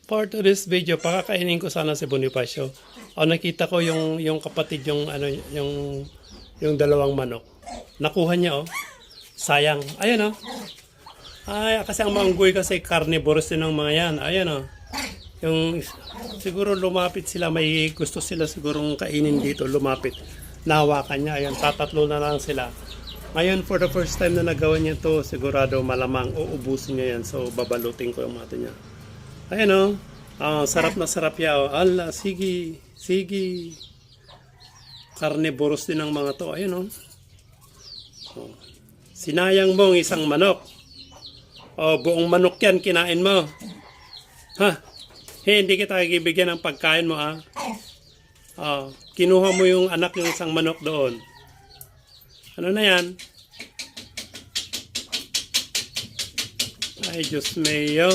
For today's video, pakakainin ko sana si Bonifacio. Nakita ko yung kapatid yung dalawang manok. Nakuha niya Sayang. Ayan Ay, kasi ang maunggoy kasi carnivores din ng mga yan. Ayan Yung siguro lumapit sila, may gusto sila sigurong kainin dito, lumapit. Nahawakan niya. Ayan, tatatlo na lang sila. Ngayon, for the first time na nagawa niya to, sigurado malamang uubusin niya yan. So, babalutin ko yung mata niya. Ayan sarap na sarap yan. Ala, sige. Carnivorous din ang mga to. Ayan sinayang mo ang isang manok. Buong manok yan, kinain mo. Hindi kita kikibigyan ng pagkain mo kinuha mo yung anak ng isang manok doon. Ano na yan? Ay, Diyos mayo.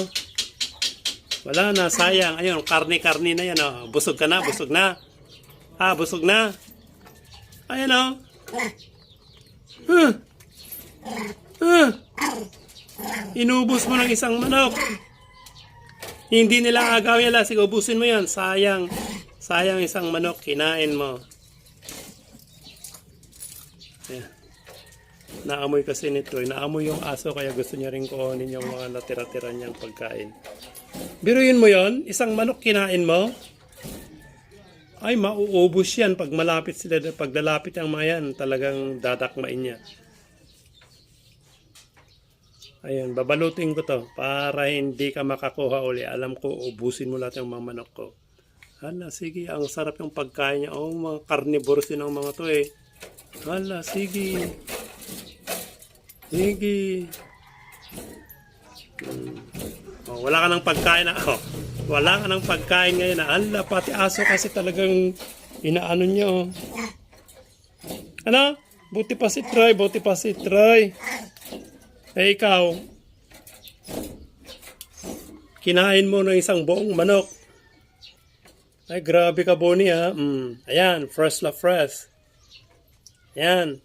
Wala na, sayang. Ayun, karne na yan Busog ka na, busog na. Busog na. Ayun Inubos mo ng isang manok. Hindi nila agawin lang. Sige, ubusin mo yan. Sayang isang manok. Kinain mo. Ayan. Naamoy kasi nito. Naamoy yung aso kaya gusto niya rin kuhanin yung mga natira-tira niyang pagkain. Biruin mo yon, isang manok kinain mo. Ay, mauubos yan pag malapit sila. Pag lalapit ang mga yan, talagang dadakmain niya. Ayun, babalutin ko to para hindi ka makakuha uli. Alam ko, ubusin mo lahat yung mga manok ko. Hala, sige, ang sarap yung pagkain niya. Mga carnivores din ang mga to Hala, sige. Wala ka ng pagkain wala ka ng pagkain ngayon Hala, pati aso kasi talagang inaano niya Ano? Buti pa si Troy. Ikaw, kinain mo ng isang buong manok. Ay, grabe ka, Bonnie, Ayan, fresh. Ayan.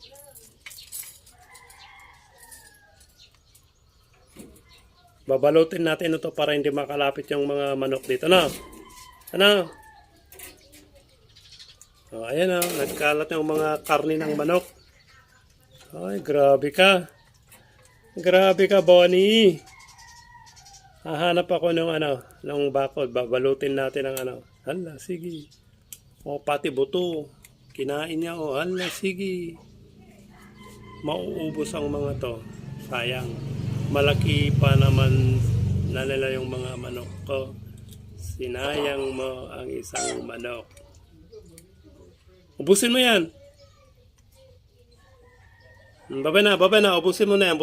Babalutin natin ito para hindi makalapit yung mga manok dito. Ano? Ayan nagkalat yung mga karne ng manok. Ay, grabe ka. Bonnie. Hahanap ako ng bakod. Babalutin natin ang Hala, sige. Pati buto. Kinain niya Hala, sige. Mauubos ang mga to. Sayang. Malaki pa naman nalala yung mga manok ko. Sinayang mo ang isang manok. Ubusin mo yan. Baba na. Ubusin mo na yan.